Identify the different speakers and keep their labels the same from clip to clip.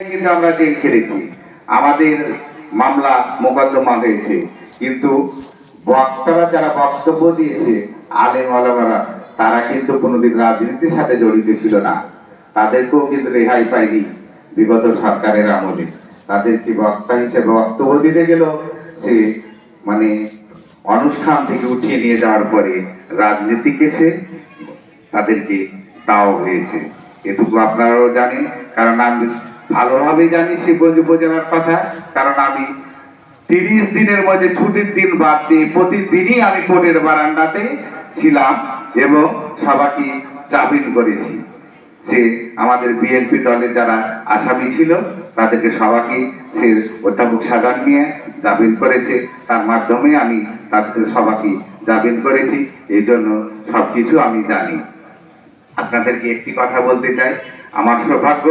Speaker 1: কিন্তু আমরা জেল খেলেছি, আমাদের মামলা মোকদ্দমা হয়েছে, কিন্তু বক্তারা যারা বক্তব্য দিয়েছে আলেম ওলামারা তারা কিন্তু কোনোদিন রাজনীতির সাথে জড়িত ছিল না, তাদেরকেও কিন্তু রেহাই পায়নি বিগত সরকারের আমলে। তাদেরকে বক্তা হিসেবে বক্তব্য দিতে গেল সে মানে অনুষ্ঠান থেকে উঠিয়ে নিয়ে যাওয়ার পরে রাজনীতিকে সে তাদেরকে তাও হয়েছে। এটুকু আপনারাও জানেন, কারণ আমি ভালোভাবে জানি শিবগঞ্জ উপজেলার কথা, কারণ আমি 30 দিনের মধ্যে ছুটির দিন বাদ দিয়ে প্রতিদিনই আমি কোর্টের বারান্দাতে ছিলাম এবং সবাইকে জামিন করেছি। সে আমাদের বিএনপি দলের যারা আসামি ছিল তাদেরকে সবাইকে সে অধ্যাপক শাহজাহান মিয়া জামিন করেছে, তার মাধ্যমে আমি তাদের সবাইকে জামিন করেছি। এই জন্য সবকিছু আমি জানি। আপনাদেরকে একটি কথা বলতে চাই, আমার সৌভাগ্য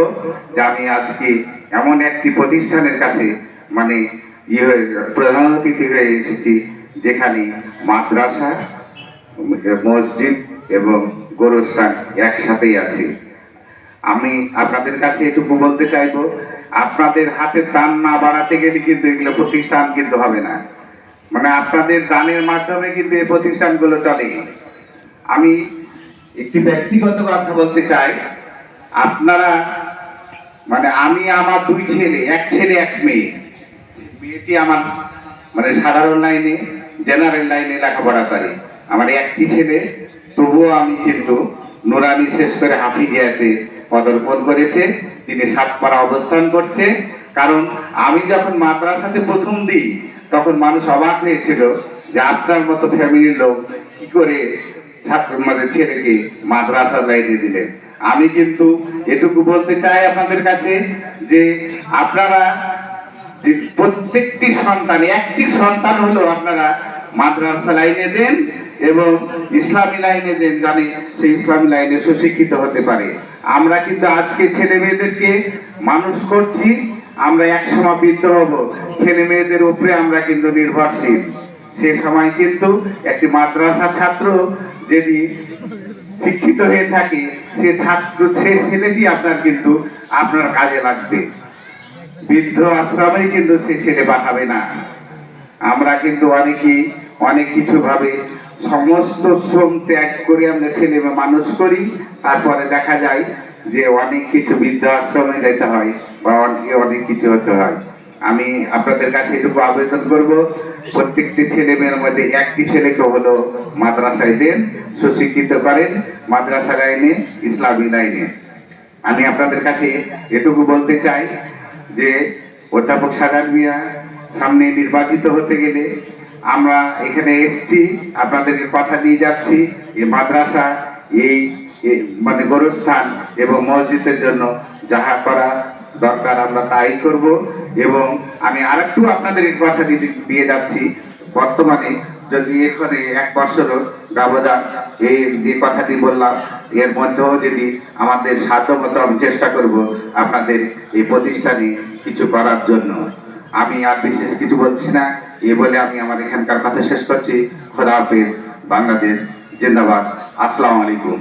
Speaker 1: যে আমি আজকে এমন একটি প্রতিষ্ঠানের কাছে মানে প্রধান অতিথি হয়ে এসেছি যেখানে মাদ্রাসা, মসজিদ এবং গোরস্থান একসাথেই আছে। আমি আপনাদের কাছে এটুকু বলতে চাইবো, আপনাদের হাতে দান না বাড়াতে গেলে কিন্তু এগুলো প্রতিষ্ঠান কিন্তু হবে না, মানে আপনাদের দানের মাধ্যমে কিন্তু এই প্রতিষ্ঠানগুলো চলে। আমি একটি ব্যক্তিগত কথা বলতে চাই, আপনারা মানে আমি আমার 2 ছেলে, এক ছেলে এক মেয়ে, মেয়েটি আমার মানে সাধারণ লাইনে জেনারেল লাইনে লেখাপড়া করে, আমার একটি ছেলে, তবুও আমি কিন্তু নুরানি শেষ করে হাফিজিয়াতে পদার্পণ করেছে, তিনি 7 পারা অবস্থান করছে। কারণ আমি যখন মাদ্রাসাতে প্রথম দিই তখন মানুষ অবাক হয়েছিল যে আপনার মতো ফ্যামিলির লোক কি করে ছাত্র মানে ছেলেকে মাদ্রাসা লাইনে দিলেন। আমি কিন্তু এটুকু বলতে চাই আপনাদের কাছে যে আপনারা যে প্রত্যেকটি সন্তান, একটি সন্তান হলো আপনারা মাদ্রাসা লাইনে দেন এবং ইসলামী লাইনে দেন, জানে সেই ইসলামী লাইনে সুশিক্ষিত হতে পারে। আমরা কিন্তু আজকে ছেলে মেয়েদেরকে মানুষ করছি, আমরা একসময় বৃদ্ধ হব, ছেলে মেয়েদের উপরে আমরা কিন্তু নির্ভরশীল। সে সময় কিন্তু একটি মাদ্রাসা ছাত্র যদি শিক্ষিত হয়ে থাকে, সে ছাত্র সে ছেলেটি আপনার কিন্তু আপনার কাজে লাগবে, বৃদ্ধ আশ্রমে কিন্তু সে ছেলে পাঠাবে না। আমরা কিন্তু অনেকেই অনেক কিছু ভাবে সমস্ত শ্রম ত্যাগ করে আমরা ছেলে মানুষ করি, তারপরে দেখা যায় যে অনেক কিছু বৃদ্ধ আশ্রমে যেতে হয় বা অনেক কিছু হতে হয়। আমি আপনাদের কাছে এটুকু আবেদন করব, প্রত্যেকটি ছেলে মেয়ের মধ্যে একটি ছেলেকে হলো মাদ্রাসায় দেন, সুশিক্ষিত করেন মাদ্রাসা লাইনে, ইসলামী লাইনে। আমি আপনাদের কাছে এটুকু বলতে চাই যে অধ্যাপক শাহজাহান মিয়া সামনে নির্বাচিত হতে গেলে আমরা এখানে এসছি, আপনাদেরকে কথা দিয়ে যাচ্ছি, এই মাদ্রাসা এই মানে গোরস্থান এবং মসজিদের জন্য যাহা করা দরকার আমরা তাই করব। এবং আমি আরেকটু আপনাদের কথা দিয়ে যাচ্ছি, বর্তমানে যদি এখানে 1 বছর ব্যবধান এই যে কথাটি বললাম, এর মধ্যেও যদি আমাদের সাধ্যমতো আমি চেষ্টা করব আপনাদের এই প্রতিষ্ঠানে কিছু করার জন্য। আমি আর বিশেষ কিছু বলছি না, এ বলে আমি আমার এখানকার কথা শেষ করছি। খোদা হাফেজ, বাংলাদেশ জিন্দাবাদ, আসসালামু আলাইকুম।